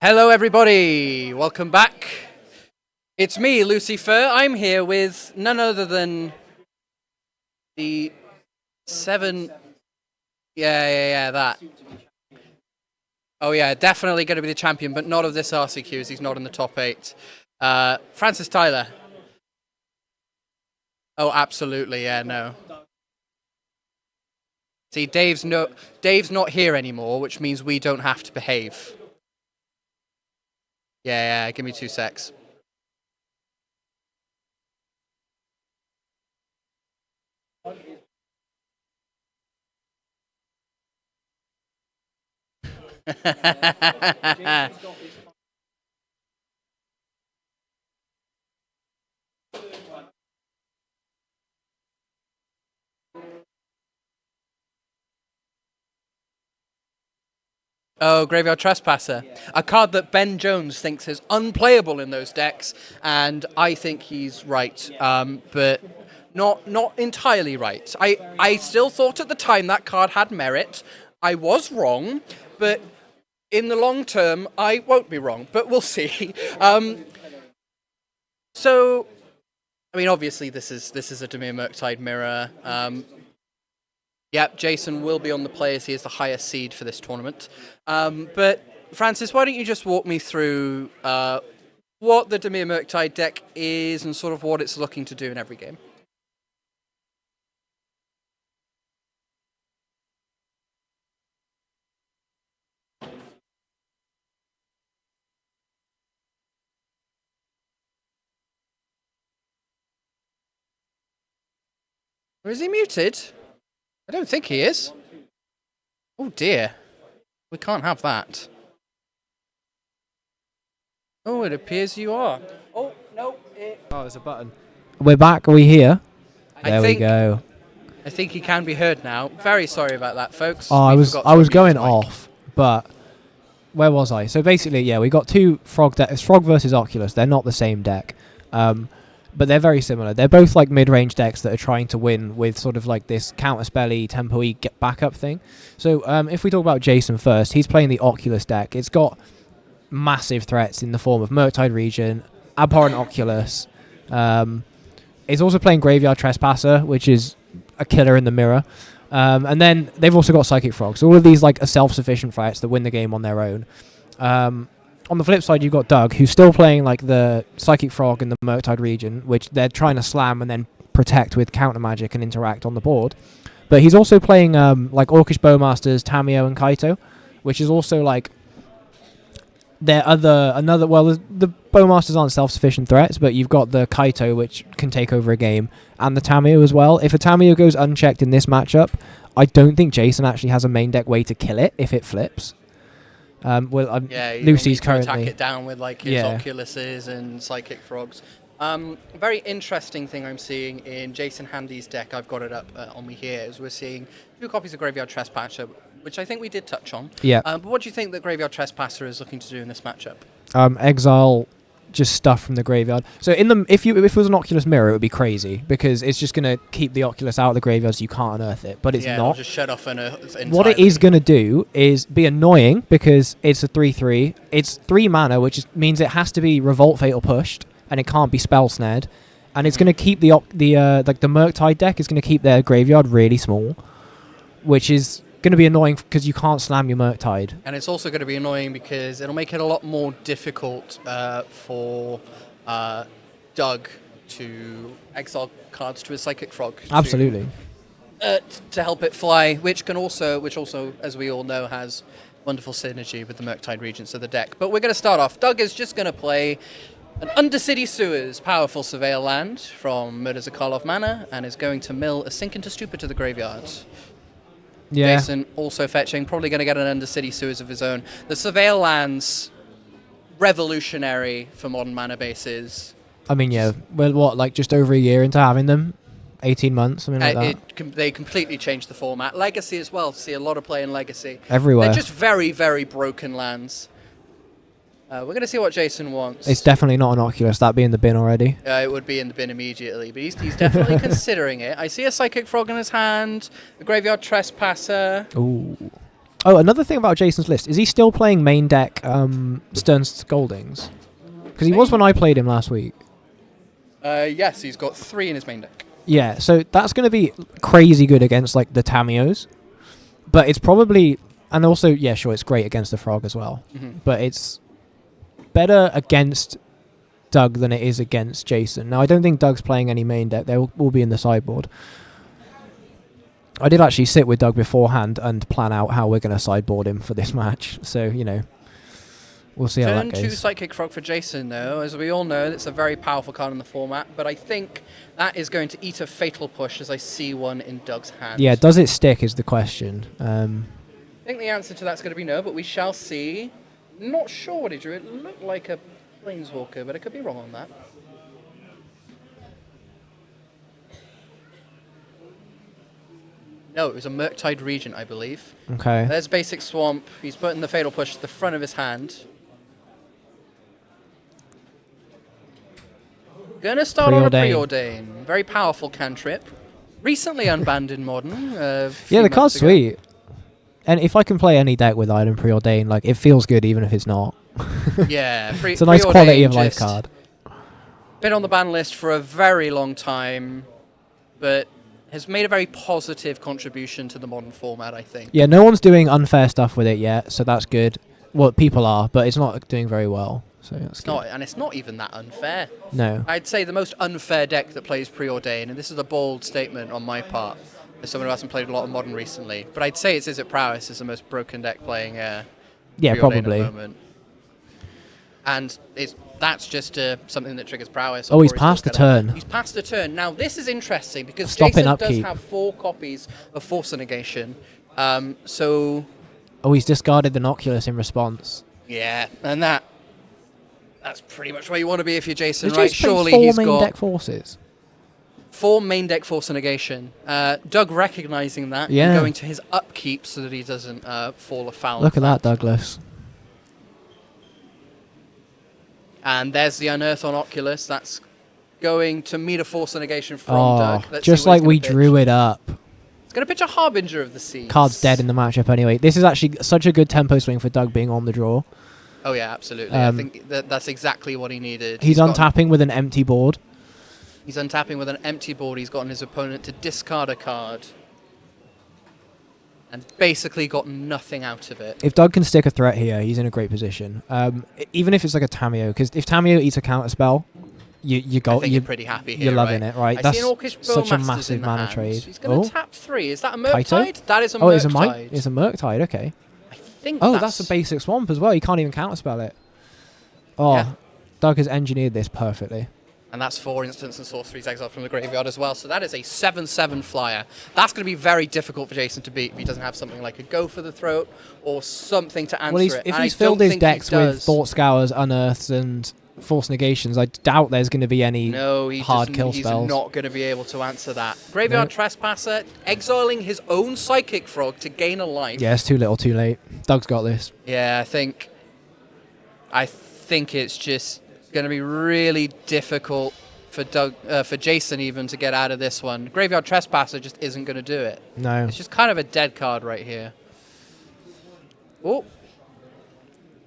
Hello everybody, welcome back. It's me, Lucifer. I'm here with none other than the Severn... Yeah, that. Oh yeah, definitely going to be the champion, but not of this RCQ, as he's not in the top 8. Francis Tyler. Oh, absolutely, yeah, no. See, Dave's not here anymore, which means we don't have to behave. Yeah, give me 2 secs. Oh, Graveyard Trespasser. A card that Ben Jones thinks is unplayable in those decks, and I think he's right, but not entirely right. I still thought at the time that card had merit. I was wrong, but in the long term, I won't be wrong, but we'll see. So, I mean, obviously this is a Dimir Murktide mirror. Yep, Jason will be on the play as he is the highest seed for this tournament. But Francis, why don't you just walk me through what the Dimir Murktide deck is and sort of what it's looking to do in every game? Or is he muted? I don't think he is. Oh dear. We can't have that. Oh, it appears you are. Oh, no. Oh, there's a button. We're back. Are we here? There we go. I think he can be heard now. Very sorry about that, folks. Oh, I was going off, but where was I? So basically, yeah, we got two Frog decks. Frog versus Oculus. They're not the same deck. But they're very similar. They're both like mid-range decks that are trying to win with sort of like this counter-spelly, tempo-y get backup thing. So if we talk about Jason first, he's playing the Oculus deck. It's got massive threats in the form of Murktide Region, Abhorrent Oculus. It's also playing Graveyard Trespasser, which is a killer in the mirror. And then they've also got Psychic Frog. So all of these like are self-sufficient threats that win the game on their own. On the flip side, you've got Doug, who's still playing like the Psychic Frog in the Murktide region, which they're trying to slam and then protect with counter magic and interact on the board. But he's also playing like Orcish Bowmasters, Tamio, and Kaito, which is also like their the Bowmasters aren't self-sufficient threats, but you've got the Kaito, which can take over a game, and the Tamio as well. If a Tamio goes unchecked in this matchup, I don't think Jason actually has a main deck way to kill it if it flips. Lucy's currently attack it down with like his Oculuses and Psychic Frogs. Very interesting thing I'm seeing in Jason Handy's deck. I've got it up on me here. Is we're seeing 2 copies of Graveyard Trespasser, which I think we did touch on. Yeah. But what do you think that Graveyard Trespasser is looking to do in this matchup? Exile just stuff from the graveyard. So if it was an Oculus mirror, it would be crazy because it's just gonna keep the Oculus out of the graveyard so you can't unearth it. But it's not. It'll just shut off what it is gonna do is be annoying because it's a 3/3. It's 3 mana, which means it has to be Revolt Fatal pushed and it can't be spell snared. And it's gonna keep the Murktide deck is gonna keep their graveyard really small, which is going to be annoying because you can't slam your Murktide. And it's also going to be annoying because it'll make it a lot more difficult for Doug to exile cards to his Psychic Frog. Absolutely. To help it fly, which also, as we all know, has wonderful synergy with the Murktide Regents of the deck. But we're going to start off. Doug is just going to play an Undercity Sewers powerful Surveil land from Murder Zakharov mana and is going to mill a Sink into Stupor to the graveyard. Yeah. Jason also fetching, probably going to get an Undercity Sewers of his own. The Surveil land's revolutionary for modern mana bases. I mean, yeah. Well, what, like just over a year into having them? 18 months, something like that? They completely changed the format. Legacy as well. See a lot of play in Legacy. Everywhere. They're just very, very broken lands. We're going to see what Jason wants. It's definitely not an Oculus. That'd be in the bin already. It would be in the bin immediately, but he's definitely considering it. I see a Psychic Frog in his hand, a Graveyard Trespasser. Ooh. Oh, another thing about Jason's list, is he still playing main deck Stern Scoldings? Because he was when I played him last week. Yes, he's got 3 in his main deck. Yeah, so that's going to be crazy good against like the Tamios. But it's probably... And also, yeah, sure, it's great against the Frog as well. But it's better against Doug than it is against Jason. Now, I don't think Doug's playing any main deck. They'll all be in the sideboard. I did actually sit with Doug beforehand and plan out how we're going to sideboard him for this match. So, you know, we'll see how that goes. Turn 2 Psychic Frog for Jason, though. As we all know, it's a very powerful card in the format. But I think that is going to eat a Fatal Push as I see one in Doug's hand. Yeah, does it stick is the question. I think the answer to that's going to be no, but we shall see. Not sure what he drew. It looked like a Planeswalker, but I could be wrong on that. No, it was a Murktide Regent, I believe. Okay. There's Basic Swamp. He's putting the Fatal Push to the front of his hand. Gonna start on a Preordain. Very powerful cantrip. Recently unbanned in Modern. Yeah, the card's sweet. And if I can play any deck with Iron Preordain, like, it feels good even if it's not. Yeah. It's a nice quality of life card. Been on the ban list for a very long time, but has made a very positive contribution to the Modern format, I think. Yeah, no one's doing unfair stuff with it yet, so that's good. Well, people are, but it's not doing very well. So that's good. And it's not even that unfair. No. I'd say the most unfair deck that plays Preordain, and this is a bold statement on my part, as someone who hasn't played a lot of Modern recently, but I'd say it's Izzet Prowess is the most broken deck playing yeah, Preordain probably. at the moment. And that's just something that triggers Prowess. Oh, he's passed the turn. He's passed the turn. Now, this is interesting because Stopping Jason upkeep. does have 4 copies of Force Negation. So... Oh, he's discarded the Noculus in response. Yeah, and that's pretty much where you want to be if you're Jason, Did right? Jason play Surely 4 he's main got deck forces? 4 main deck Force Negation. Doug recognizing that Yeah. and going to his upkeep so that he doesn't fall afoul. Look at that, Douglas. And there's the Unearth on Oculus. That's going to meet a Force Negation from Doug. Let's just see what like he's we gonna drew pitch. it up. It's going to pitch a Harbinger of the Seas. Card's dead in the matchup anyway. This is actually such a good tempo swing for Doug being on the draw. Oh, yeah, absolutely. I think that's exactly what he needed. He's untapping with an empty board. He's untapping with an empty board. He's gotten his opponent to discard a card. And basically got nothing out of it. If Doug can stick a threat here, he's in a great position. Even if it's like a Tameo, because if Tameo eats a counter spell, you go. You're pretty happy here. You're loving it, right? I see an Orcish such a Bowmasters massive in the mana hand. trade. He's going to tap 3. Is that a Murktide? Kaito? That is a Murktide. Oh, it's a Murktide. Okay. I think. Oh, that's a basic swamp as well. You can't even counterspell it. Oh, yeah. Doug has engineered this perfectly. And that's 4 instants and sorceries exiled from the graveyard as well. So that is a 7/7 flyer. That's going to be very difficult for Jason to beat if he doesn't have something like a Go for the Throat or something to answer it. If he's filled his decks with Thought Scours, Unearths, and Force Negations, I doubt there's going to be any hard kill spells. He's not going to be able to answer that. Graveyard Trespasser, exiling his own Psychic Frog to gain a life. Yeah, it's too little, too late. Doug's got this. Yeah, I think it's just going to be really difficult for Jason even to get out of this one. Graveyard Trespasser just isn't going to do it. No. It's just kind of a dead card right here. Oh.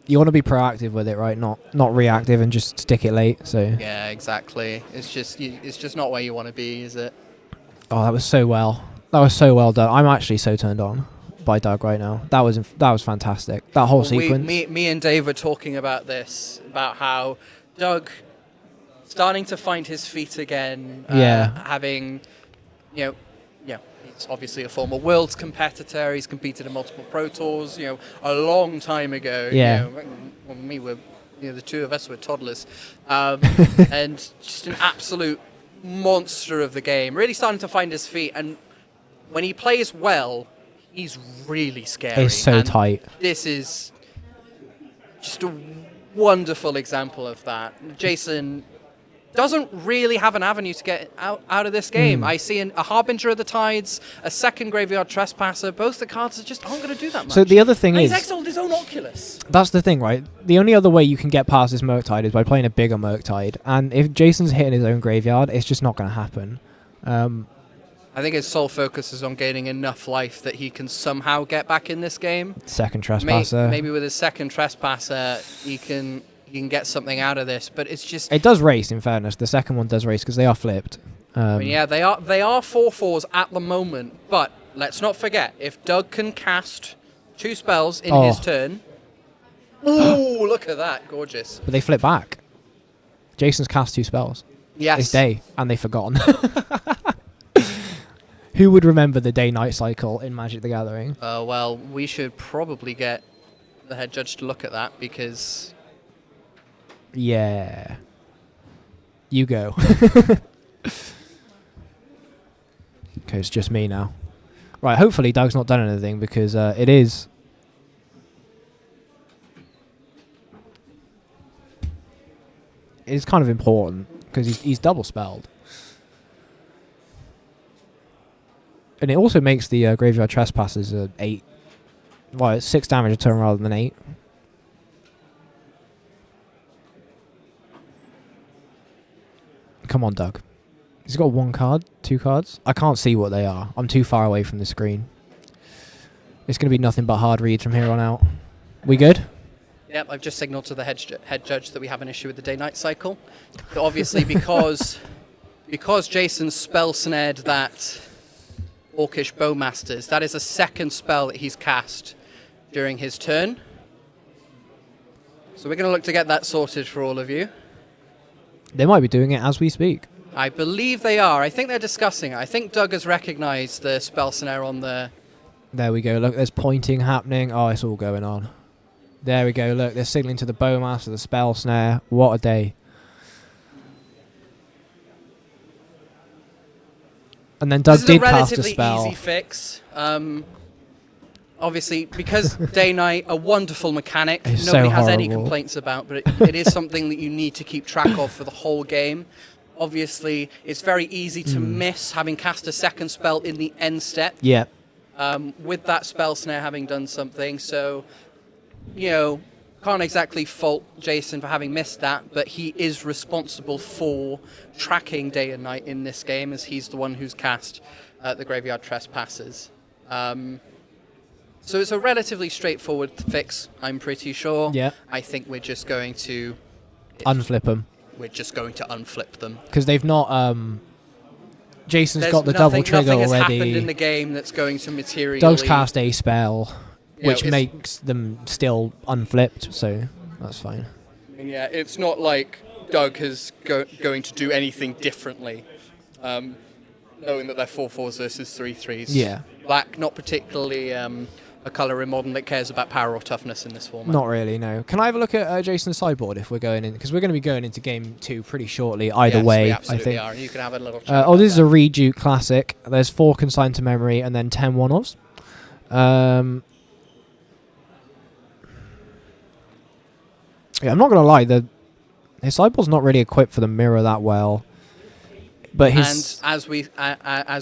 You want to be proactive with it, right? Not reactive and just stick it late. So. Yeah, exactly. It's just not where you want to be, is it? Oh, that was so well. That was so well done. I'm actually so turned on by Doug right now. That was fantastic. That whole sequence. Me and Dave were talking about this, about how Doug starting to find his feet again. Having, he's obviously a former Worlds competitor. He's competed in multiple Pro Tours, a long time ago. Yeah. When we were, the two of us were toddlers. And just an absolute monster of the game. Really starting to find his feet. And when he plays well, he's really scary. It's so tight. This is just a wonderful example of that. Jason doesn't really have an avenue to get out of this game. I see a Harbinger of the Tides, a second Graveyard Trespasser. Both the cards just aren't going to do that much. So the other thing is... he's exiled his own Oculus. That's the thing, right? The only other way you can get past this Murktide is by playing a bigger Murktide. And if Jason's hitting his own graveyard, it's just not going to happen. I think his sole focus is on gaining enough life that he can somehow get back in this game. Second Trespasser. Maybe with his second Trespasser, he can get something out of this. But it's just... It does race, in fairness. The second one does race because they are flipped. I mean, yeah, they are 4/4s at the moment. But let's not forget, if Doug can cast 2 spells in his turn... Ooh, look at that. Gorgeous. But they flip back. Jason's cast 2 spells. Yes. This day, and they've forgotten. Who would remember the day-night cycle in Magic the Gathering? Well, we should probably get the head judge to look at that because... Yeah. You go. Okay, it's just me now. Right, hopefully Doug's not done anything because it is... It's kind of important because he's double spelled. And it also makes the Graveyard Trespassers 8. Well, it's 6 damage a turn rather than 8. Come on, Doug. He's got 1 card, 2 cards. I can't see what they are. I'm too far away from the screen. It's going to be nothing but hard reads from here on out. We good? Yep, I've just signaled to the head judge that we have an issue with the day-night cycle. But obviously, because Jason spell snared that Orcish Bowmasters, that is a second spell that he's cast during his turn. So we're going to look to get that sorted for all of you. They might be doing it as we speak. I believe they are. I think they're discussing it. I think Doug has recognized the spell snare on the... There we go. Look, there's pointing happening. Oh, it's all going on. There we go. Look, they're signaling to the Bowmaster, the spell snare. What a day. And then Doug did cast a spell. This is a relatively easy fix. Obviously, because day-night, a wonderful mechanic, it's nobody so has any horrible. complaints about, but it is something that you need to keep track of for the whole game. Obviously, it's very easy to miss having cast a second spell in the end step. Yeah. With that spell snare having done something, so, you know, can't exactly fault Jason for having missed that, but he is responsible for tracking day and night in this game, as he's the one who's cast the Graveyard Trespassers. So it's a relatively straightforward fix, I'm pretty sure. Yeah. I think we're just going to... Unflip them. We're just going to unflip them. Because they've not... Jason's got the double trigger nothing already. Nothing has happened in the game that's going to materially... Doug's cast a spell, which know, makes them still unflipped, so that's fine. Yeah, it's not like Doug is going to do anything differently, knowing that they're 4/4s versus 3/3s. Yeah. Black, not particularly a colour in Modern that cares about power or toughness in this format. Not really, no. Can I have a look at Jason's sideboard if we're going in? Because we're going to be going into game 2 pretty shortly, either way, we absolutely I think. are. You can have a little chat Oh, this is a Reduke Classic. There's 4 consigned to memory and then 10 one-offs. Yeah, I'm not going to lie, his sideboard's not really equipped for the mirror that well. But his... And as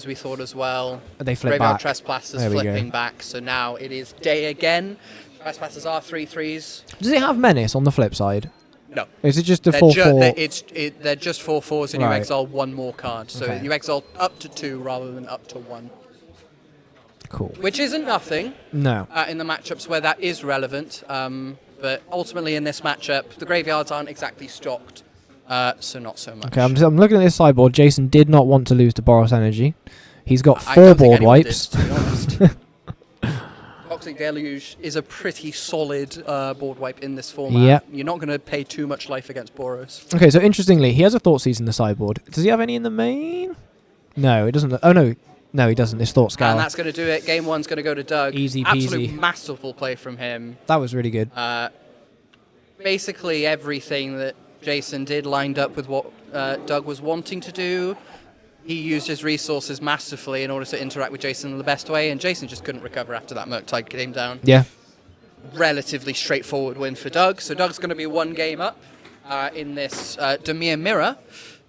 we thought as well, they flip Graveyard back. Trespassers flipping back, so now it is day again. Trespassers are 3/3s. Does it have Menace on the flip side? No. Is it just a 4/4? They're just 4/4s, and you exile 1 more card. So Okay. you exile up to 2 rather than up to 1. Cool. Which isn't nothing No. in the matchups where that is relevant. But ultimately in this matchup, the graveyards aren't exactly stocked. So not so much. Okay, I'm looking at this sideboard. Jason did not want to lose to Boros Energy. He's got I 4 don't think board anyone wipes. did, to be honest. Toxic Deluge is a pretty solid board wipe in this format. Yep. You're not going to pay too much life against Boros. Okay, so interestingly, he has a Thoughtseize in the sideboard. Does he have any in the main? No, it doesn't. Oh, no. No, he doesn't. It's Thought Scour. And that's going to do it. Game 1's going to go to Doug. Easy peasy. Absolute masterful play from him. That was really good. Basically everything that Jason did lined up with what Doug was wanting to do. He used his resources masterfully in order to interact with Jason in the best way, and Jason just couldn't recover after that Murktide came down. Yeah. Relatively straightforward win for Doug. So Doug's going to be 1 game up in this Dimir mirror.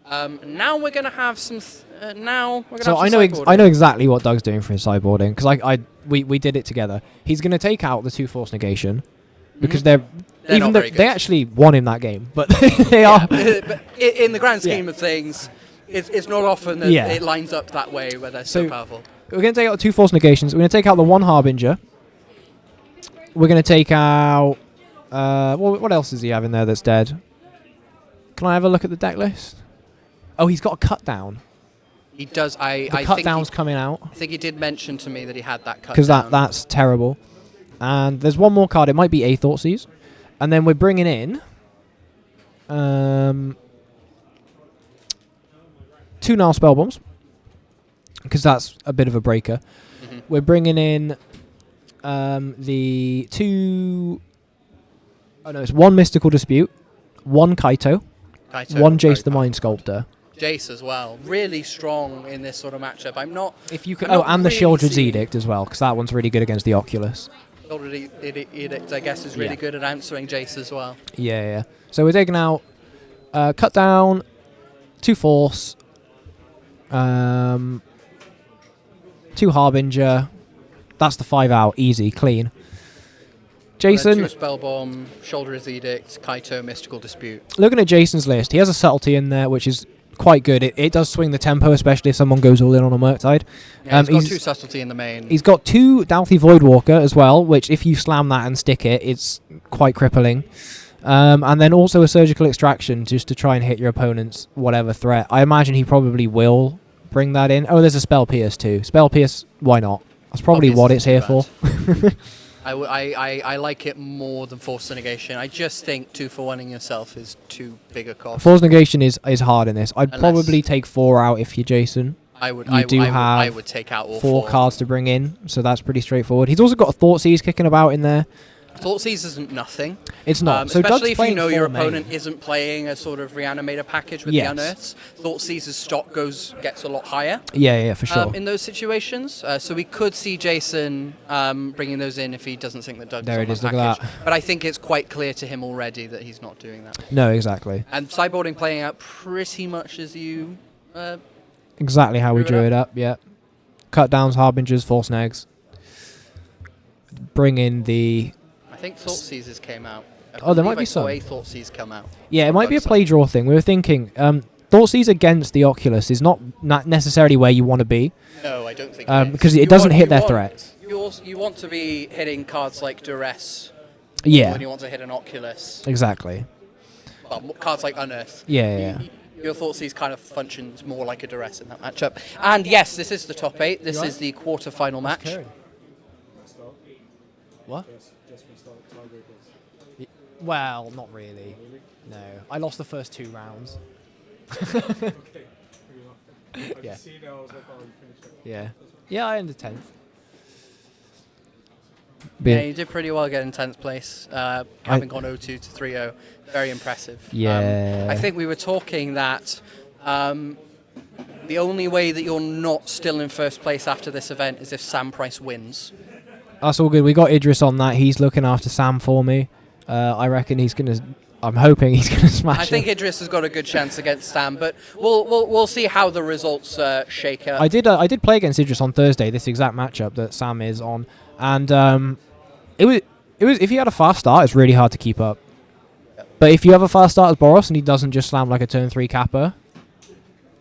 Now we're going to have some... So I know exactly what Doug's doing for his sideboarding, because we did it together. He's going to take out the 2 force negation, because they're even though they actually won him that game, but they are... But in the grand scheme of things, It's not often that it lines up that way where they're so powerful. We're going to take out 2 Force Negations. We're going to take out the 1 Harbinger. We're going to take out... what else does he have in there that's dead? Can I have a look at the deck list? Oh, he's got a cut down. He does. The cut down's coming out. I think he did mention to me that he had that cut down. Because that's terrible. And there's one more card. It might be a Thoughtseize. And then we're bringing in... 2 Nile Spellbombs. Because that's a bit of a breaker. Mm-hmm. We're bringing in the 2... Oh no, it's 1 Mystical Dispute, 1 Kaito, 1 Jace the Mind Sculptor. Jace as well. Really strong in this sort of matchup. I'm not... If you could, and the Shieldred's Edict as well, because that one's really good against the Oculus. Shieldred's Edict, I guess, is really good at answering Jace as well. Yeah. So we're taking out Cut Down, 2 Force, 2 Harbinger. That's the 5 out. Easy, clean. Jason. 2 Spellbomb, Shieldred's Edict, Kaito, Mystical Dispute. Looking at Jason's list, he has a Subtlety in there, which is quite good. It does swing the tempo, especially if someone goes all in on a Murktide. Yeah, he's got 2 Subtlety in the main. He's got 2 Doughty Voidwalker as well, which if you slam that and stick it, it's quite crippling. And then also a Surgical Extraction, just to try and hit your opponent's whatever threat. I imagine he probably will bring that in. Oh, there's a Spell Pierce too. Spell Pierce, why not? That's probably what it's here for. I like it more than Force Negation. I just think 2 for 1ing yourself is too big a cost. Force Negation is hard in this. I'd probably take 4 out if you're Jason. I would take out all 4 cards to bring in, so that's pretty straightforward. He's also got a Thoughtseize kicking about in there. Thoughtseize isn't nothing. It's not. So especially if you know your opponent isn't playing a sort of Reanimator package with the Unearths, Thoughtseize's stock gets a lot higher. Yeah, for sure. In those situations. So we could see Jason bringing those in if he doesn't think that Doug there is on that package. Look at that. But I think it's quite clear to him already that he's not doing that. No, exactly. And sideboarding playing out pretty much as you... exactly how we drew it up, yeah. Cut downs, Harbingers, Force Negs. Bring in the... I think Thoughtseizes came out. There might be some. A Thoughtseize come out. Yeah, it might be a play draw thing. We were thinking Thoughtseize against the Oculus is not necessarily where you want to be. No, I don't think because it doesn't hit their threat. You want to be hitting cards like Duress. Yeah. When you want to hit an Oculus. Exactly. Well, cards like Unearth. Yeah. Your Thoughtseize kind of functions more like a Duress in that matchup. And yes, this is the top 8. This is the quarter-final match. What? Well, not really. No. I lost the first 2 rounds. Yeah, I ended 10th. Yeah, you did pretty well getting 10th place, having gone 0-2 to 3-0. Very impressive. Yeah. I think we were talking that the only way that you're not still in first place after this event is if Sam Price wins. That's all good. We got Idris on that. He's looking after Sam for me. I reckon he's going to... I'm hoping he's going to smash it. I think Idris has got a good chance against Sam, but we'll see how the results shake up. I did play against Idris on Thursday, this exact matchup that Sam is on, and it was if he had a fast start, it's really hard to keep up. Yep. But if you have a fast start as Boros and he doesn't just slam like a turn 3 Kappa,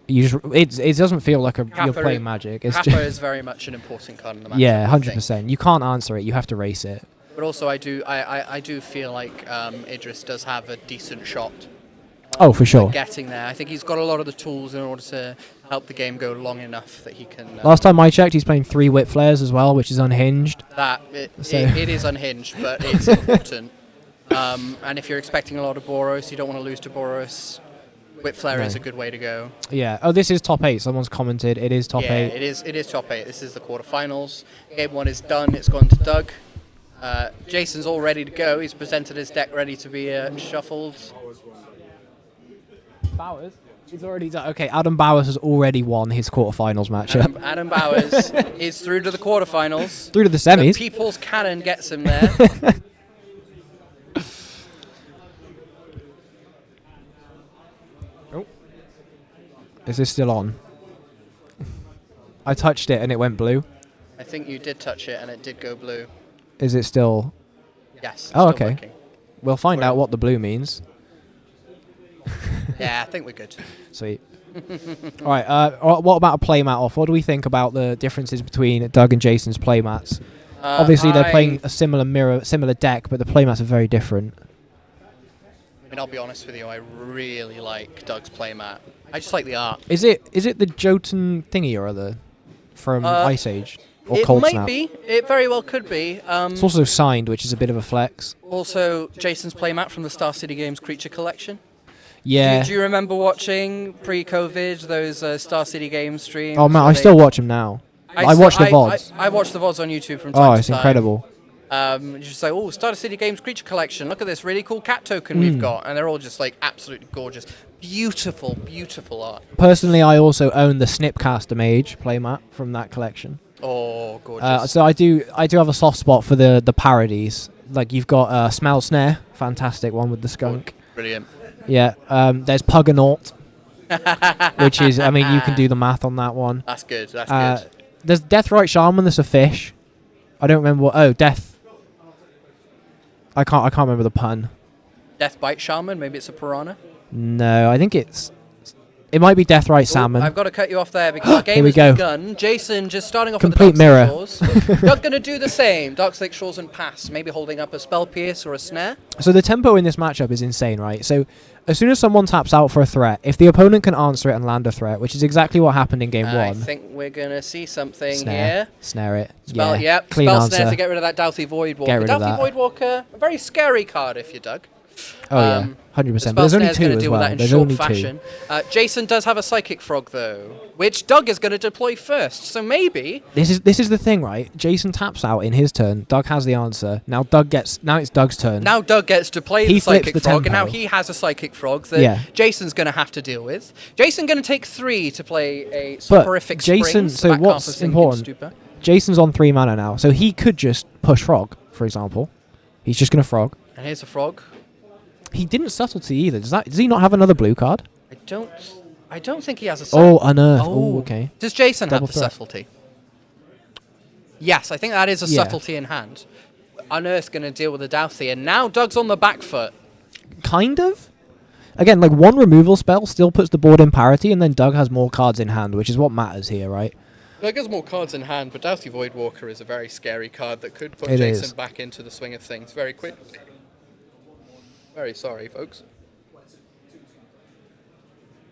it doesn't feel like you're playing Magic. Kappa is very much an important card in the matchup. Yeah, 100%. You can't answer it. You have to race it. But also, I do feel like Idris does have a decent shot. Oh, for sure. Getting there. I think he's got a lot of the tools in order to help the game go long enough that he can... Last time I checked, he's playing 3 Whip Flares as well, which is unhinged. It is unhinged, but it's important. And if you're expecting a lot of Boros, you don't want to lose to Boros. Whip Flare is a good way to go. Yeah. Oh, this is top 8. Someone's commented. It is top 8. Yeah, it is top 8. This is the quarterfinals. Game 1 is done. It's gone to Doug. Jason's all ready to go. He's presented his deck ready to be shuffled. Bowers? He's already done. Okay, Adam Bowers has already won his quarterfinals matchup. Adam Bowers is through to the quarterfinals. Through to the semis. The People's Cannon gets him there. Oh. Is this still on? I touched it and it went blue. I think you did touch it and it did go blue. Is it still? Yes. Oh, okay. Working. We'll find out what the blue means. Yeah, I think we're good. Sweet. All right. What about a playmat off? What do we think about the differences between Doug and Jason's playmats? Obviously, they're playing a similar deck, but the playmats are very different. I mean, I'll be honest with you. I really like Doug's playmat. I just like the art. Is it the Jotun thingy or other from Ice Age or It Cold might Snap? be. It very well could be. It's also signed, which is a bit of a flex. Also, Jason's playmat from the Star City Games Creature Collection. Yeah. Do you remember watching pre-COVID those Star City Games streams? Oh man, I still watch them now. I watch the VODs. I watch the VODs on YouTube from time to time. Oh, it's incredible. Just like, oh, Star City Games Creature Collection. Look at this really cool cat token we've got, and they're all just like absolutely gorgeous, beautiful, beautiful art. Personally, I also own the Snipcaster Mage playmat from that collection. Oh, gorgeous. So I do have a soft spot for the parodies. Like you've got Smell Snare, fantastic one with the skunk. Brilliant. Yeah. There's Puggernaut, which is, I mean, you can do the math on that one. That's good. That's good. There's Deathrite Shaman. That's a fish. I don't remember what. Oh, Death. I can't remember the pun. Death Bite Shaman. Maybe it's a piranha. No, I think it might be Deathrite Salmon. I've got to cut you off there because our game has begun. Jason just starting off Complete with the mirror. Dark Slick Shores. Doug going to do the same. Dark Slick Shores and pass. Maybe holding up a Spell Pierce or a Snare. So the tempo in this matchup is insane, right? So as soon as someone taps out for a threat, if the opponent can answer it and land a threat, which is exactly what happened in game one. I think we're going to see something here. Snare it. Spell, yeah. yep. Clean Spell answer. Snare to get rid of that Doughty Voidwalker. Get rid of that. Doughty Voidwalker, a very scary card if you're Doug. Oh yeah, 100%. But there's only two as well. There's only two. Jason does have a Psychic Frog though, which Doug is going to deploy first. So maybe this is the thing, right? Jason taps out in his turn. Doug has the answer. Now it's Doug's turn. Now Doug gets to play the Psychic Frog, and now he has a Psychic Frog that Jason's going to have to deal with. Jason going to take 3 to play a Soporific Jason. Springs, So what's important? Jason's on 3 mana now, so he could just push Frog, for example. He's just going to Frog. And here's a Frog. He didn't Subtlety either. Does he not have another blue card? I don't think he has a Subtlety. Oh, Unearth. Oh, okay. Does Jason Double have the threat. Subtlety? Yes, I think that is a Subtlety in hand. Unearth's going to deal with the Doughty, and now Doug's on the back foot. Kind of. Again, like one removal spell still puts the board in parity, and then Doug has more cards in hand, which is what matters here, right? Doug has more cards in hand, but Doughty Voidwalker is a very scary card that could put It Jason is. back into the swing of things very quickly. Very sorry, folks.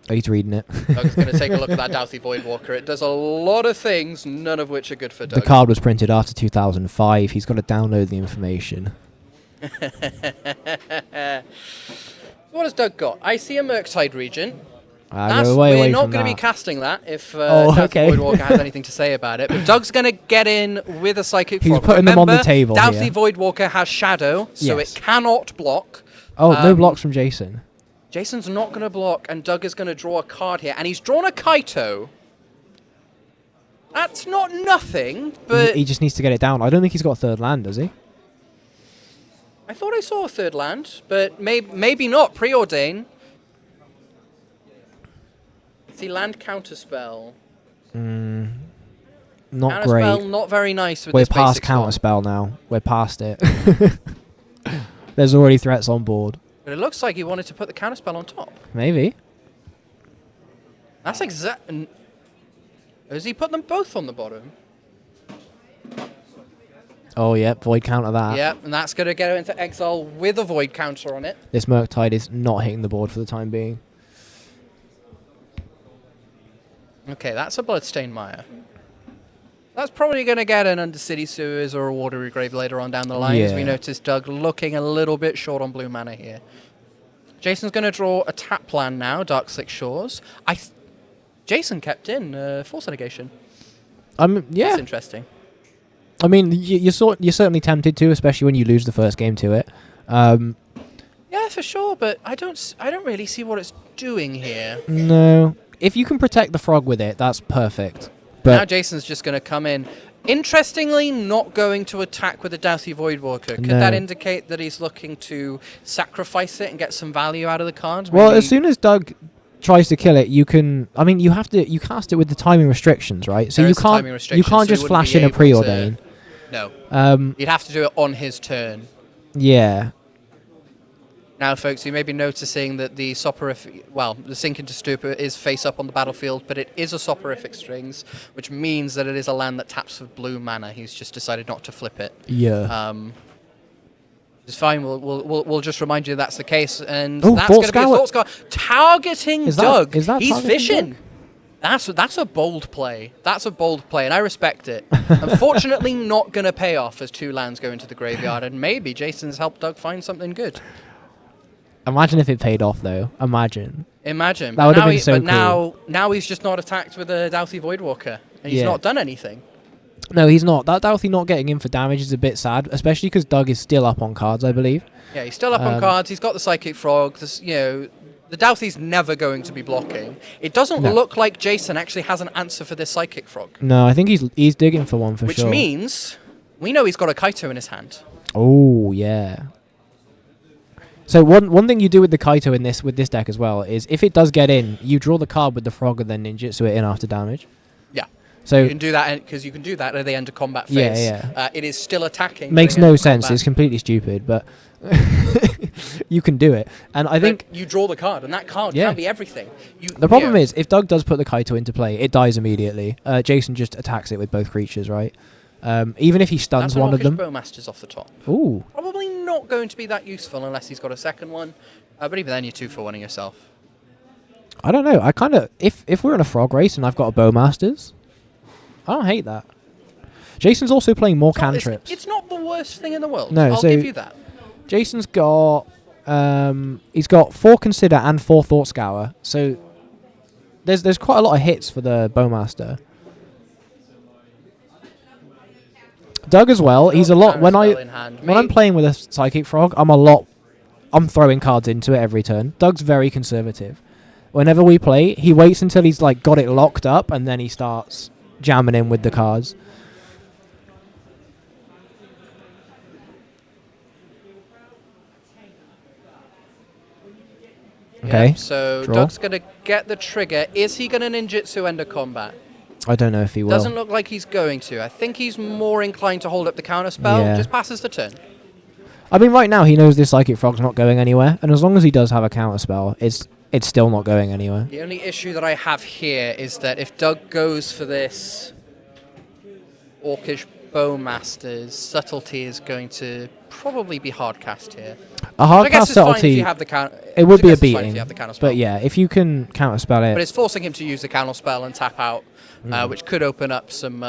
Oh, he's reading it. Doug's going to take a look at that Doughty Voidwalker. It does a lot of things, none of which are good for Doug. The card was printed after 2005. He's got to download the information. What has Doug got? I see a Murktide Regent. We're not going to be casting that if okay. Voidwalker has anything to say about it. But Doug's going to get in with a Psychic He's Frog. putting them on the table Doughty here. Voidwalker has Shadow, so it cannot block. Oh, no blocks from Jason. Jason's not going to block, and Doug is going to draw a card here. And he's drawn a Kaito. That's not nothing, but... He just needs to get it down. I don't think he's got a third land, does he? I thought I saw a third land, but maybe not. Preordain. See, land counterspell. Not Counterspell, great. not very nice with We're this past basic spell. counterspell now. We're past it. There's already threats on board. But it looks like he wanted to put the counterspell on top. Maybe. That's exact. Has he put them both on the bottom? Oh, yeah. Void counter that. Yep, and that's going to get him into exile with a void counter on it. This Murktide is not hitting the board for the time being. Okay, that's a Bloodstained Mire. That's probably going to get an Undercity Sewers or a Watery Grave later on down the line, as we noticed Doug looking a little bit short on blue mana here. Jason's going to draw a tap plan now, Dark Slick Shores. Jason kept in Force Negation. Yeah. That's interesting. I mean, you're certainly tempted to, especially when you lose the first game to it. Yeah, for sure, but I don't really see what it's doing here. No. If you can protect the frog with it, that's perfect. But now Jason's just going to come in. Interestingly, not going to attack with a Doughty Voidwalker. Could that indicate that he's looking to sacrifice it and get some value out of the card? Well, as soon as Doug tries to kill it, you can. I mean, you cast it with the timing restrictions, right? So you can't just flash in a preordain. No. You'd have to do it on his turn. Yeah. Now, folks, you may be noticing that the soporific, well, the Sink into Stupor is face up on the battlefield, but it is a soporific strings, which means that it is a land that taps for blue mana. He's just decided not to flip it. Yeah. It's fine. We'll just remind you that's the case, and Ooh, that's going to be a Thought Thought Scour targeting Doug. Is that He's targeting fishing. Doug? That's a bold play. That's a bold play, and I respect it. Unfortunately, not going to pay off as 2 lands go into the graveyard, and maybe Jason's helped Doug find something good. Imagine if it paid off, though. Imagine. That would have been so cool. cool. Now he's just not attacked with a Douthie Voidwalker, and he's not done anything. No, he's not. That Douthie not getting in for damage is a bit sad, especially because Doug is still up on cards, I believe. Yeah, he's still up on cards. He's got the Psychic Frog. The Douthie's never going to be blocking. It doesn't look like Jason actually has an answer for this Psychic Frog. No, I think he's digging for one for sure. sure. Which means we know he's got a Kaito in his hand. Oh, yeah. So one thing you do with the Kaito with this deck as well is if it does get in, you draw the card with the Frog and then ninjutsu it in after damage. Yeah. So you can do that because you can do that at the end of combat phase. Yeah. It is still attacking. Makes no sense. It's completely stupid, but you can do it. And I think you draw the card, and that card can be everything. The problem is if Doug does put the Kaito into play, it dies immediately. Jason just attacks it with both creatures, right? Even if he stuns one of them. Bowmaster's off the top. Ooh. Probably not going to be that useful unless he's got a second one. But even then, you're 2 for 1 yourself. I don't know. I kind of if we're in a Frog race and I've got a Bowmasters, I don't hate that. Jason's also playing more cantrips. It's not the worst thing in the world. No, I'll give you that. Jason's got he's got 4 Consider and 4 Thought Scour. So there's quite a lot of hits for the Bowmaster. Doug as well. He's a lot when I'm playing with a Psychic Frog. I'm throwing cards into it every turn. Doug's very conservative. Whenever we play, he waits until he's like got it locked up, and then he starts jamming in with the cards. Okay. So Draw. Doug's going to get the trigger. Is he going to ninjutsu end of combat? I don't know if he will. Doesn't look like he's going to. I think he's more inclined to hold up the counter spell. Yeah. Just passes the turn. I mean, right now he knows this Psychic Frog's not going anywhere, and as long as he does have a counter spell, it's still not going anywhere. The only issue that I have here is that if Doug goes for this Orcish Bowmasters, Subtlety is going to probably be hardcast here. A hardcast Subtlety, it would be a beating, but yeah, if you can counter spell it. But it's forcing him to use the counter spell and tap out, which could open up some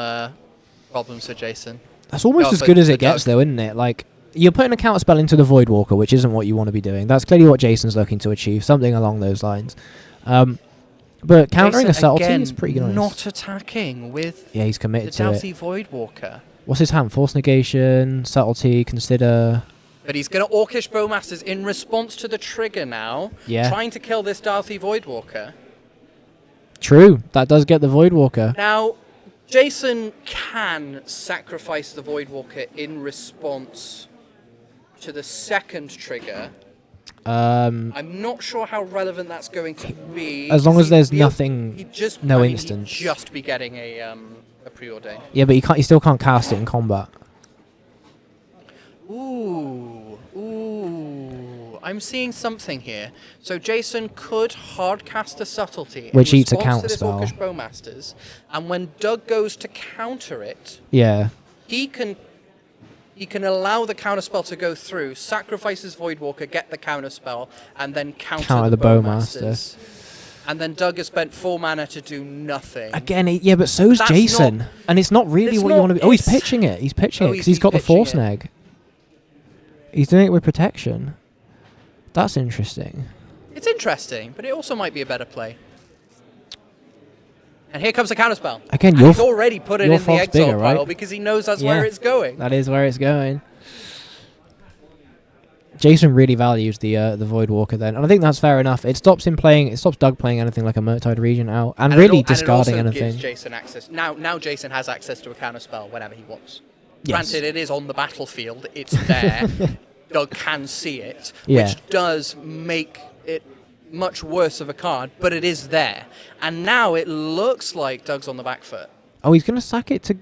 problems for Jason. That's almost as good as it gets, though, isn't it? Like, you're putting a counter spell into the Voidwalker, which isn't what you want to be doing. That's clearly what Jason's looking to achieve, something along those lines. But countering Jason, a Subtlety again, is pretty nice. Not attacking with he's committed the to Douthie it. Voidwalker. What's his hand? Force Negation, Subtlety, Consider. But he's going to Orcish Bowmasters in response to the trigger now. Yeah. Trying to kill this Douthie Voidwalker. True, that does get the Voidwalker. Now, Jason can sacrifice the Voidwalker in response to the second trigger. I'm not sure how relevant that's going to be. As long as there's nothing, instance. He'd just be getting a preordain. Yeah, but he still can't cast it in combat. Ooh, I'm seeing something here. So Jason could hardcast a Subtlety, which eats a counter counter spell. Orcish Bowmasters, and when Doug goes to counter it, he can allow the counter spell to go through, sacrifice his Voidwalker, get the counter spell, and then counter the Bowmasters. And then Doug has spent 4 mana to do nothing. Again, but so's Jason, and it's not really what you want to be. Oh, he's pitching it. He's pitching it because he's got the Force Neg. He's doing it with protection. That's interesting. It's interesting, but it also might be a better play. And here comes the counterspell. Again, he's already put it in the exile pile because he knows that's where it's going. That is where it's going. Jason really values the Voidwalker then, and I think that's fair enough. It stops him playing. It stops Doug playing anything like a Murktide Regent out, and really discarding anything. Gives Jason access. Now Jason has access to a counterspell whenever he wants. Yes. Granted, it is on the battlefield. It's there. Doug can see it, Yeah. which does make it much worse of a card, but it is there. And now it looks like Doug's on the back foot. Oh, he's going to sack it to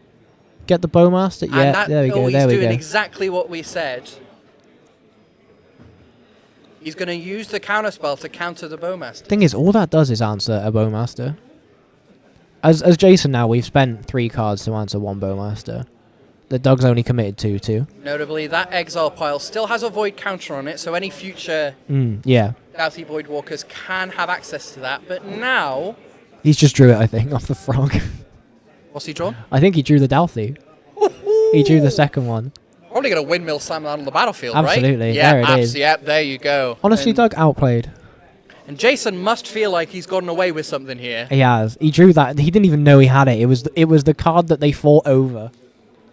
get the Bowmaster? Yeah, there we go. He's doing exactly what we said. He's going to use the counterspell to counter the Bowmaster. Thing is, all that does is answer a Bowmaster. As Jason now, we've spent 3 cards to answer 1 Bowmaster. The Doug's only committed 2 to. Notably, that exile pile still has a void counter on it, so any future Doughty Voidwalkers can have access to that. But now... He's just drew it, I think, off the frog. What's he drawn? I think he drew the Doughty. He drew the second one. Probably going to windmill slam that on the battlefield, Absolutely. right? Yeah, there it is. Yep, there you go. Honestly, Doug outplayed. And Jason must feel like he's gotten away with something here. He has. He drew that. He didn't even know he had it. It was the card that they fought over.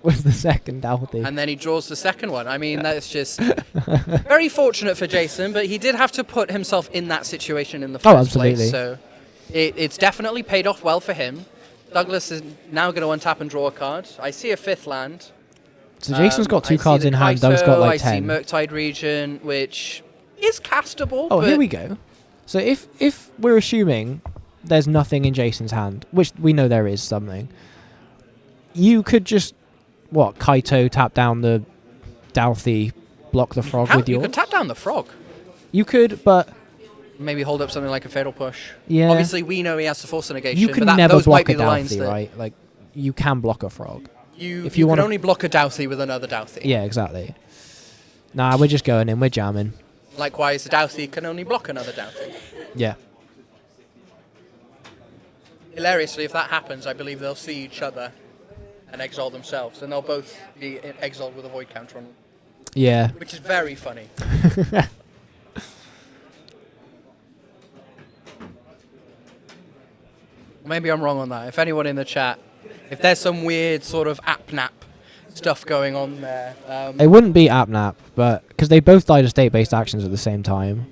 Was the second Doughty. And then he draws the second one. I mean, that's just very fortunate for Jason, but he did have to put himself in that situation in the first place. So it's definitely paid off well for him. Douglas is now going to untap and draw a card. I see a 5th land. So Jason's got 2 cards in hand. Doug's got like 10. I see Murktide Region, which is castable. Oh, here we go. So if we're assuming there's nothing in Jason's hand, which we know there is something, you could just, Kaito tap down the Doughty, block the frog with yours? You could tap down the frog. You could, but... Maybe hold up something like a Fatal Push. Yeah. Obviously, we know he has to force a negation. You can never block a Doughty, right? Like, you can block a frog. You can only block a Doughty with another Doughty. Yeah, exactly. Nah, we're just going in. We're jamming. Likewise, the Doughty can only block another Doughty. Yeah. Hilariously, if that happens, I believe they'll see each other and exile themselves, and they'll both be exiled with a void counter on them. Yeah. Which is very funny. Maybe I'm wrong on that. If anyone in the chat, if there's some weird sort of app-nap stuff going on there. It wouldn't be app-nap, but because they both died of state-based actions at the same time.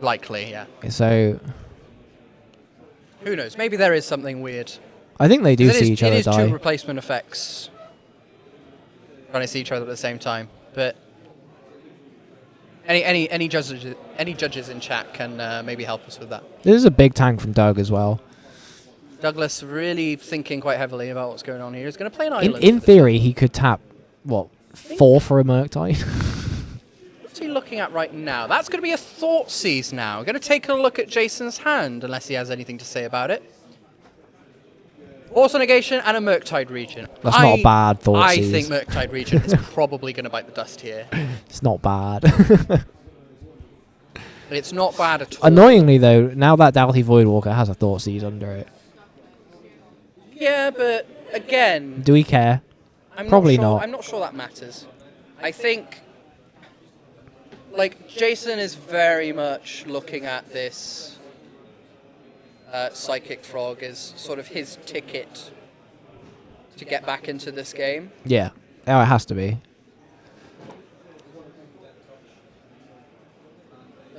Likely, yeah. So... Who knows? Maybe there is something weird. I think they do see each other die. It is 2 replacement effects trying to see each other at the same time. But any judges in chat can maybe help us with that. This is a big tank from Doug as well. Douglas really thinking quite heavily about what's going on here. He's going to play an island. In theory, he could tap, 4 for a Murktide? What's he looking at right now? That's going to be a Thoughtseize now. We're going to take a look at Jason's hand, unless he has anything to say about it. Force negation and a Murktide Region. That's not a bad Thoughtseize. I think Murktide Region is probably going to bite the dust here. It's not bad. It's not bad at all. Annoyingly, though, now that Doughty Voidwalker has a Thoughtseize under it. Yeah, but again... Do we care? Probably not. I'm not sure that matters. I think... Jason is very much looking at this Psychic Frog as sort of his ticket to get back into this game. Yeah. Oh, it has to be.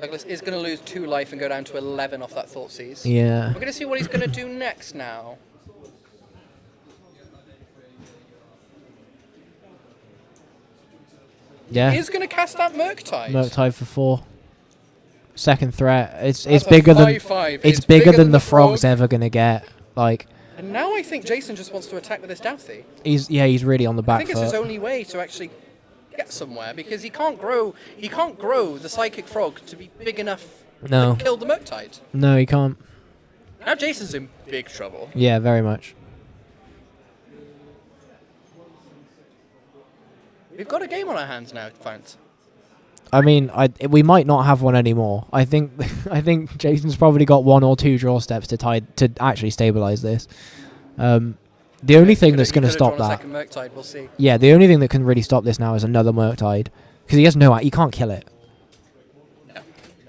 Douglas is going to lose 2 life and go down to 11 off that Thoughtseize. Yeah. We're going to see what he's going to do next now. Yeah. He's going to cast out Murktide. Murktide for 4. Second threat. It's bigger than 5/5. it's bigger than the frog's ever gonna get. And now I think Jason just wants to attack with this Doughty. He's really on the back I think foot. it's his only way to actually get somewhere because he can't grow the Psychic Frog to be big enough to kill the Murktide. No, he can't. Now Jason's in big trouble. Yeah, very much. We've got a game on our hands now, Fant. I mean, we might not have one anymore. I think Jason's probably got 1 or 2 draw steps to actually stabilize this. The only thing that's going to stop that. Second Murktide, we'll see. Yeah, the only thing that can really stop this now is another Murktide, because he has he can't kill it.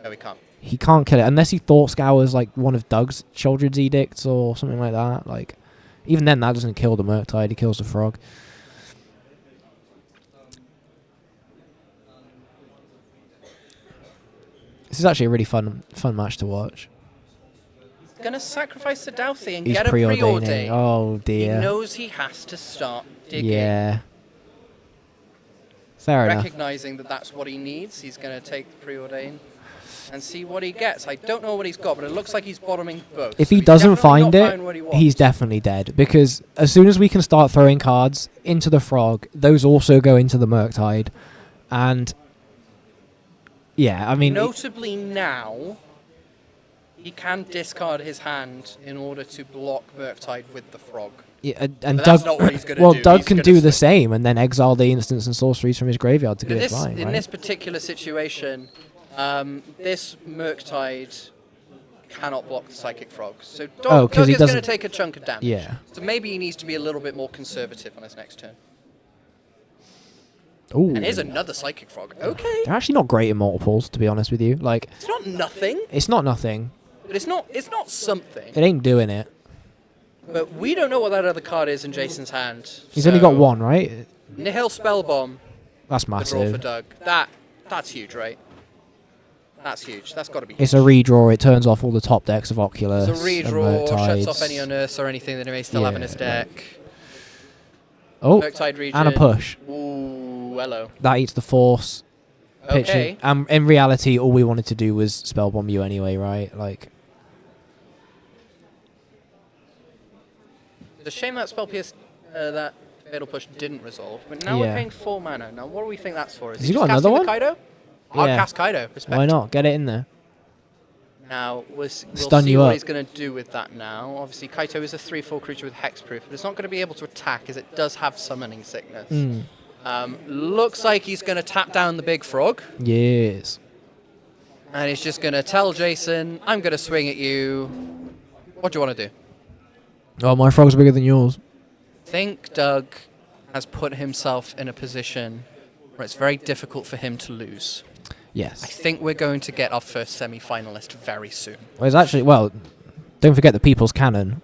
No, he can't. He can't kill it unless he Thought Scours one of Doug's Children's Edicts or something like that. Even then, that doesn't kill the Murktide. He kills the frog. This is actually a really fun match to watch. He's going to sacrifice the Doughty and He's get a preordain. Oh, dear. He knows he has to start digging. Yeah. Fair enough. Recognizing that that's what he needs, he's going to take the preordain and see what he gets. I don't know what he's got, but it looks like he's bottoming both. If he he's doesn't find it, he he's definitely dead. Because as soon as we can start throwing cards into the frog, those also go into the Murktide. And Yeah, I mean, Notably now, he can discard his hand in order to block Murktide with the frog. yeah, and But Doug. that's not what he's going to Well, do. Doug He's can gonna do the swing. same and then exile the instants and sorceries from his graveyard to In get it this, flying. in Right? this particular situation, this Murktide cannot block the Psychic Frog. So Doug he is going to doesn't. take a chunk of damage. Yeah. So maybe he needs to be a little bit more conservative on his next turn. Ooh. And here's another Psychic Frog. Okay. They're actually not great in multiples, to be honest with you. Like, It's not nothing, it's not nothing. but it's not something. It ain't doing it. But we don't know what that other card is in Jason's hand. He's only got one, right? Nihil Spellbomb, That's the draw for massive. Doug. That's huge, right? That's huge. That's got to be huge. It's a redraw. It turns off all the top decks of Oculus. It's a and redraw, shuts Murktides. off any unearths or anything that he may still have in his Yeah, deck. Oh, Murktide region. and a push. Ooh, hello. That eats the force. Okay. Pitching. In reality, all we wanted to do was spellbomb you anyway, right? Like, It's a shame that spell pierce, that fatal push didn't resolve. But now we're Yeah. paying 4 mana. Now what do we think that's for? Is Has he he got just another casting the Kaido? I'll Yeah. cast Kaido. Respect. why not? Get it in there. Now we'll Stun see you what up. he's going to do with that now. Obviously, Kaito is a 3/4 creature with hexproof, but it's not going to be able to attack as it does have summoning sickness. Mm. Looks like he's going to tap down the big frog, Yes. and he's just going to tell Jason, "I'm going to swing at you. What do you want to do?" Oh, my frog's bigger than yours. I think Doug has put himself in a position where it's very difficult for him to lose. I Yes. think we're going to get our first semi-finalist very soon. Well, it's actually, don't forget the People's Cannon.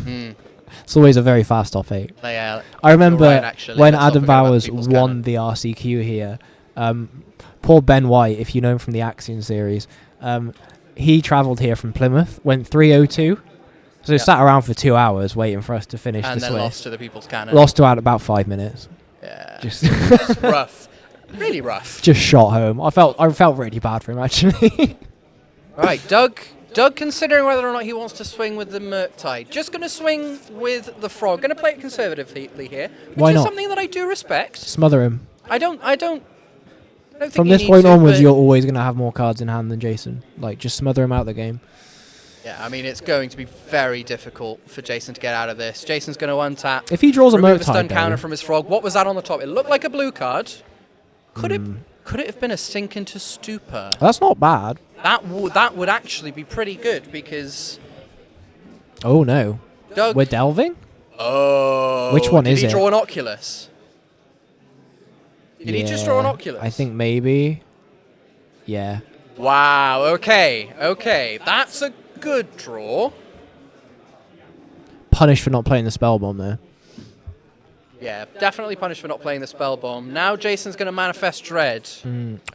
Mm. It's always a very fast top 8. They are. I remember Right, actually, when let's not Adam forget about Bowers People's won Cannon. the RCQ here. Poor Ben White, if you know him from the Axiom series, he travelled here from Plymouth, went 3:02, so Yeah. sat around for 2 hours waiting for us to finish And the then switch. lost to the People's Cannon. Lost to out about 5 minutes. Yeah. Just It's rough. Really rough. just shot home. I felt really bad for him actually. Right, Doug, considering whether or not he wants to swing with the Murktide, just going to swing with the frog. Going to play it conservatively here, which Why is not? something that I do respect. Smother him. I don't think From you this need point to, onwards, but- you're always going to have more cards in hand than Jason. Like, just smother him out of the game. Yeah, I mean, it's going to be very difficult for Jason to get out of this. Jason's going to untap. If he draws a remove a stun Murktide, counter though, from his frog. What was that on the top? It looked like a blue card. Could it have been a sink into stupor? that's not bad. That would actually be pretty good because Oh no, Doug. we're delving. Oh, Which one did is he it? draw an Oculus? Did he just draw an Yeah, Oculus? I think maybe. Yeah. Wow. Okay. That's a good draw. Punished for not playing the spell bomb there. Yeah, definitely punished for not playing the spell bomb. Now Jason's going to manifest Dread.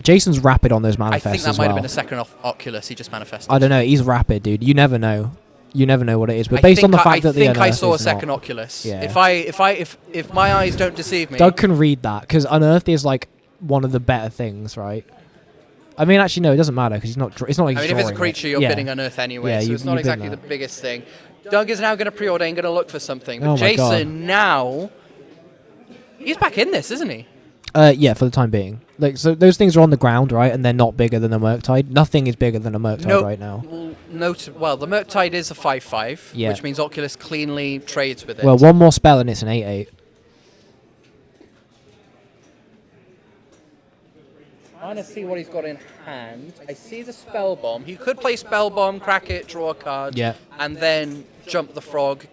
Jason's rapid on those I manifests think that as might well. have been a second Oculus. He just manifested. I don't know. He's rapid, dude. You never know. You never know what it is. But I based on think the fact that the I think I unearth saw a is second not- Oculus. Yeah. If my eyes don't deceive me. Doug can read that because unearthed is like one of the better things, right? I mean, actually, no, it doesn't matter because he's not. It's not like I he's mean, if it's a drawing it. creature, you're Yeah. bidding unearth anyway, Yeah, so you- it's not you bid exactly the that. biggest thing. Doug is now going to preordain, going to look for something. But Oh my God. Jason now, he's back in this, isn't he? Yeah, for the time being. Like, so those things are on the ground, right? And they're not bigger than a Murktide. Nothing is bigger than a Murktide right now. Well, the Murktide is a 5/5, Yeah. which means Oculus cleanly trades with it. Well, one more spell and it's an 8/8. Trying to see what he's got in hand. I see the spell bomb. He could play spell bomb, crack it, draw a card, Yeah. and then jump the frog,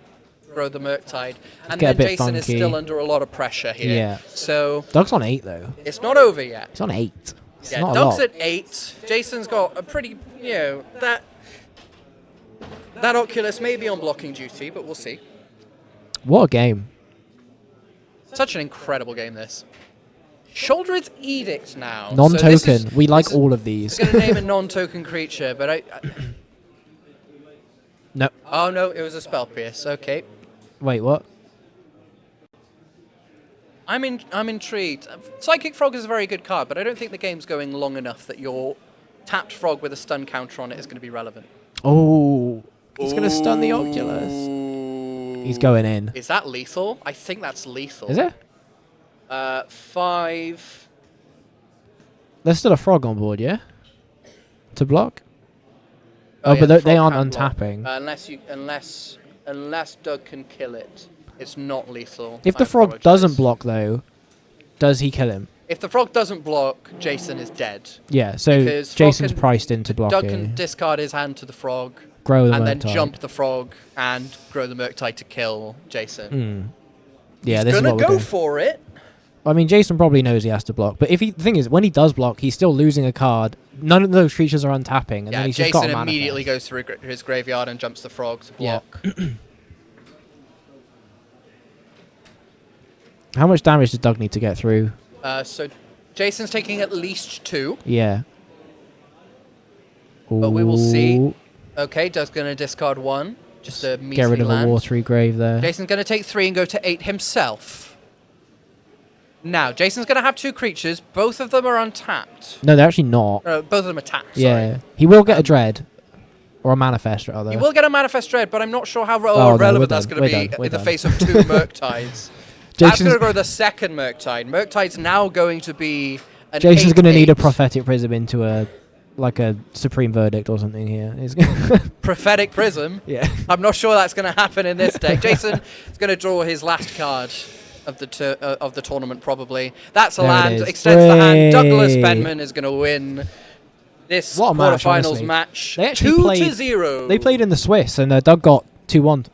throw the Murktide, and Get a then bit Jason is funky. still under a lot of pressure here. Yeah. So Doug's on 8 though. it's not over yet. He's on 8. It's Yeah, not a Doug's lot. at 8. Jason's got a pretty, that Oculus may be on blocking duty, but we'll see. What a game. Such an incredible game, this. Shouldered's Edict now. Non-token. So We like this is- all of these. I'm going to name a non-token creature, but I No. oh no, it was a spell pierce. Okay. Wait, what? I'm intrigued. Psychic Frog is a very good card, but I don't think the game's going long enough that your tapped frog with a stun counter on it is going to be relevant. Oh, he's going to stun the Oculus. He's going in. Is that lethal? I think that's lethal. Is it? 5. There's still a frog on board, yeah? To block? Oh, yeah, but the they frog aren't can block. untapping. Unless Doug can kill it, it's not lethal. If I the frog apologise. doesn't block, though, does he kill him? If the frog doesn't block, Jason is dead. Yeah, so Because frog Jason's can- priced into blocking. Doug can discard his hand to the frog, grow the and then Murktide. jump the frog and grow the Murktide to kill Jason. Yeah, He's this is gonna what we're go doing. for it. I mean, Jason probably knows he has to block, but the thing is, when he does block, he's still losing a card. None of those creatures are untapping, and Yeah, then he's just got Jason to immediately manifest. goes through his graveyard and jumps the frog to block. How much damage does Doug need to get through? So Jason's taking at least 2, Yeah. but we will see. Ooh, Okay, Doug's going to discard 1, just a measly get rid of land. a watery grave there. Jason's going to take 3 and go to 8 himself. Now, Jason's going to have 2 creatures. Both of them are untapped. No, they're actually not. Both of them are tapped, Yeah. sorry. He will get a dread. Or a manifest, rather. You will get a Manifest Dread, but I'm not sure how no, relevant we're that's done, going to we're be done, we're in the done. face of 2 Murktides. That's going to grow the second Murktide. Murktide's now going to be an Jason's going to need a 8/8. prophetic prism into a supreme verdict or something here. Prophetic Prism. Yeah. I'm not sure that's going to happen in this deck. Jason is going to draw his last card of the tournament, probably. That's a There it land. is. Extends the hand. Hooray. Douglas Benman is going to win this What a match, quarterfinals honestly. match. They actually 2-0. They played in the Swiss, and Doug got 2-1.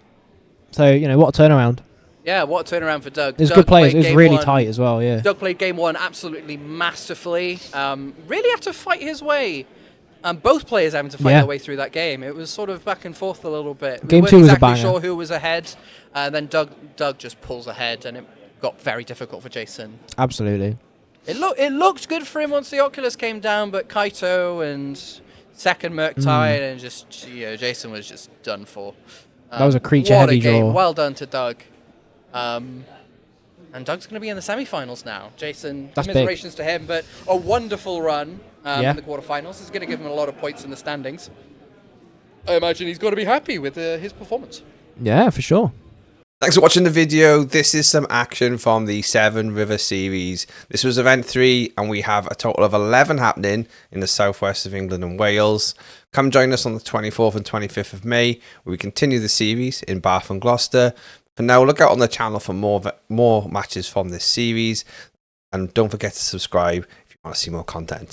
So, what a turnaround. Yeah, what a turnaround for Doug. It was Doug good players. played It was game really 1. tight as well, yeah. Doug played game 1 absolutely masterfully. Really had to fight his way. Both players having to fight their way through that game. It was sort of back and forth a little bit. Game we 2 weren't was a exactly banger. sure who was ahead. Then Doug just pulls ahead, and it got very difficult for Jason. Absolutely. It looked good for him once the Oculus came down, but Kaito and second Murktide and just Jason was just done for. That was a creature what heavy a game. draw. Well done to Doug. And Doug's going to be in the semi-finals now. Jason, That's big. commiserations to him, but a wonderful run Yeah. in the quarterfinals. Is going to give him a lot of points in the standings. I imagine he's got to be happy with his performance. Yeah, for sure. Thanks for watching the video. This is some action from the Severn River Series. This was event 3 and we have a total of 11 happening in the southwest of England and Wales. Come join us on the 24th and 25th of May where we continue the series in Bath and Gloucester. For now, look out on the channel for more matches from this series and don't forget to subscribe if you want to see more content.